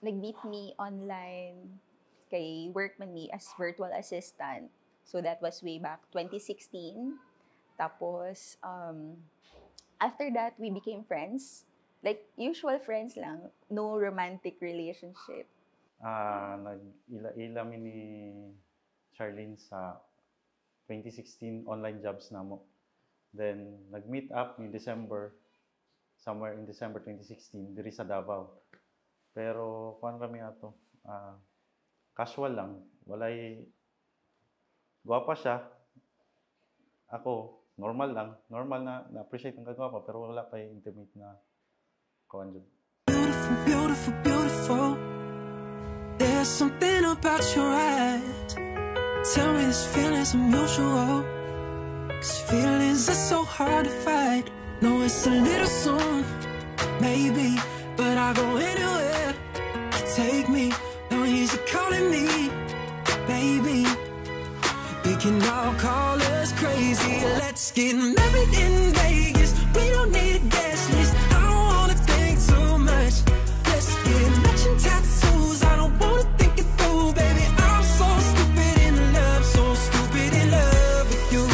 nag-meet me online kay Workman Me as virtual assistant. So that was way back 2016. Tapos, after that, we became friends. Like, usual friends lang. No romantic relationship. Nag-ila-ila mi ni Charlene sa 2016 online jobs na mo. Then, nag-meet up ni December, somewhere in December 2016, diri sa Davao. Pero, kuhan kami ato, casual lang. Walay, gwapa siya. Ako, normal lang. Normal na-appreciate ang kagwapa, pero wala pa yung intimate na kuhan dyan. Beautiful, beautiful, beautiful. There's something about your eyes. Tell me this feeling's unusual. Cause feelings are so hard to fight. No, it's a little soon, maybe, but I go anywhere. Take me, don't easy calling me, baby. We can all call us crazy. Let's get married in Vegas. We don't need a guest list. I don't wanna think too much. Let's get matching tattoos. I don't wanna think it through, baby. I'm so stupid in love, so stupid in love with you.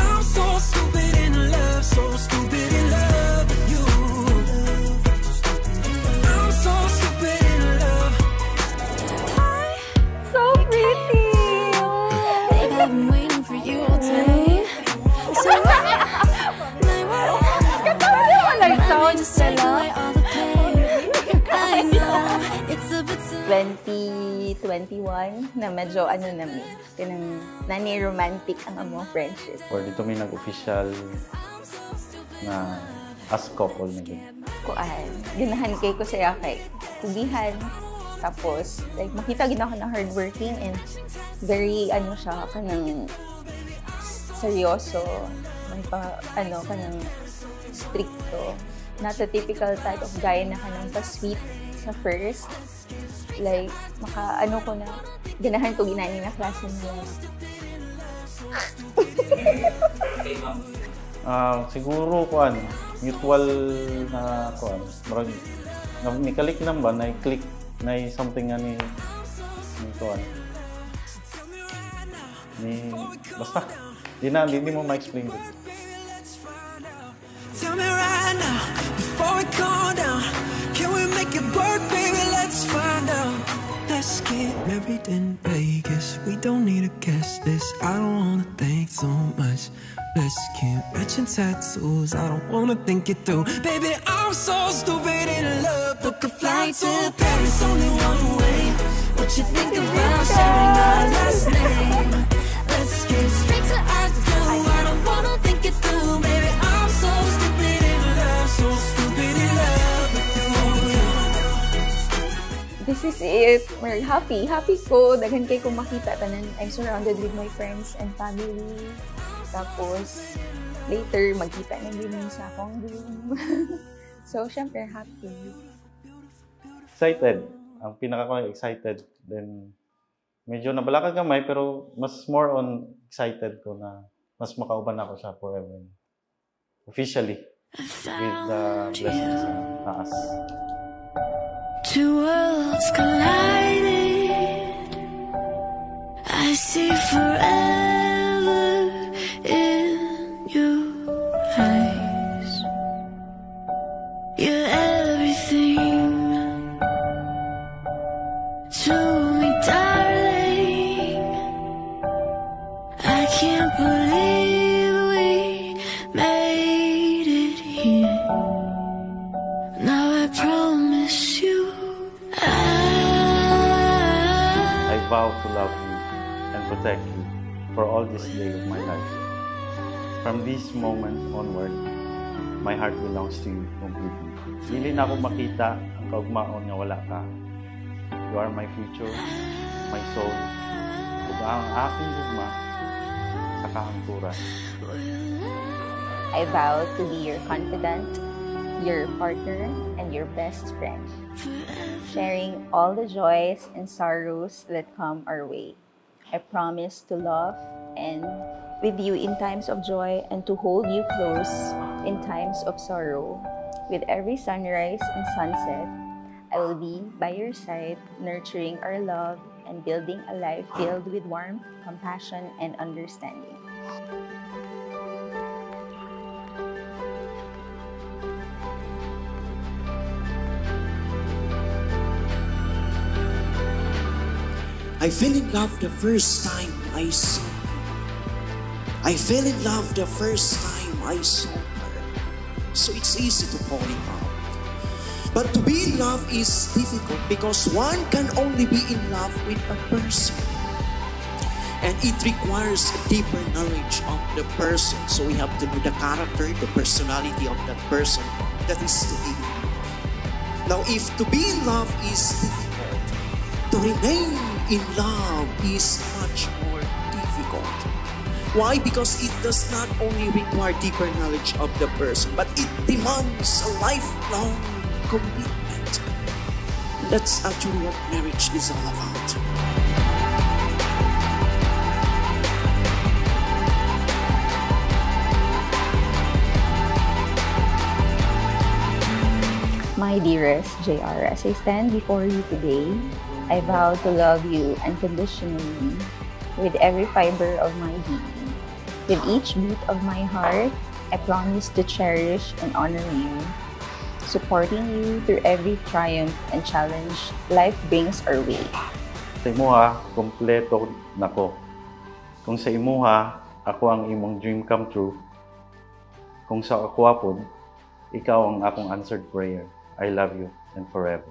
I'm so stupid in love, so stupid in love with you. I'm so stupid in love. So pretty! Babe, I've been waiting for you all day. So Nag-sound just take away all the pain. I know it's a bit too 2021 na medyo namin, kanang nani-romantic ang among friendship. Or dito may nag-official na as couple na din. Kuan, ganahan kay ko siya kay kugihan. Tapos, like, makita gina ko na hardworking and very, siya, kanang seryoso. May kanang stricto. Not a typical type of guy na kanang pa-sweet sa first. Like, ko na, ganahan ko ginani na klase niya. Siguro, kuan, mutual na, kuan, marag, nikalik lang ba, na-click na something nga ni kuan. Basta, hindi mo ma-explain it. Tell me right now, before we calm down, can we make it work, baby? Let's find out. Let's get married in Vegas. We don't need a guest list. I don't wanna think so much. Let's get matching tattoos. I don't wanna think it through. Baby, I'm so stupid in love. Book a flight to Paris, only one way. What you think about sharing our last name? Let's get straight to I do. I don't wanna think it through, baby. I'm so stupid in love, so stupid in love with you. This is it. We're happy. Happy ko. Daghan kay kong makita. Tanan, I'm surrounded with my friends and family. Tapos, later, magkita na din sa akong room. So, syempre, happy. Excited. Ang pinaka ko excited. Then, medyo nabalaka gamay, pero mas more on excited ko na mas makauban ako siya forever. Officially. With the blessings sa taas. Two worlds colliding. I see forever in your eyes. You're everything to me, darling. I can't believe we made it here. Now I promise you I vow to love you and protect you for all this day of my life. From this moment onward, my heart belongs to you completely. Dili na ako makita ang kaugmaon nga wala ka. You are my future, my soul, ug ang aking ugma sa kahangturan. I vow to be your confidant, your partner, and your best friend, sharing all the joys and sorrows that come our way. I promise to love and with you in times of joy and to hold you close in times of sorrow. With every sunrise and sunset, I will be by your side, nurturing our love and building a life filled with warmth, compassion, and understanding. I fell in love the first time I saw her. I fell in love the first time I saw her. So it's easy to fall in love. But to be in love is difficult because one can only be in love with a person. And it requires a deeper knowledge of the person. So we have to know the character, the personality of that person. That is to be in love. Now, if to be in love is difficult, to remain in love is much more difficult. Why? Because it does not only require deeper knowledge of the person, but it demands a lifelong commitment. That's actually what marriage is all about. My dearest JR, as I stand before you today, I vow to love you unconditionally with every fiber of my being. With each beat of my heart, I promise to cherish and honor you, supporting you through every triumph and challenge life brings our way. Sa imuha, kompleto nako. Kung sa imuha, ako ang imong dream come true. Kung sa ako apod, ikaw ang akong answered prayer. I love you and forever.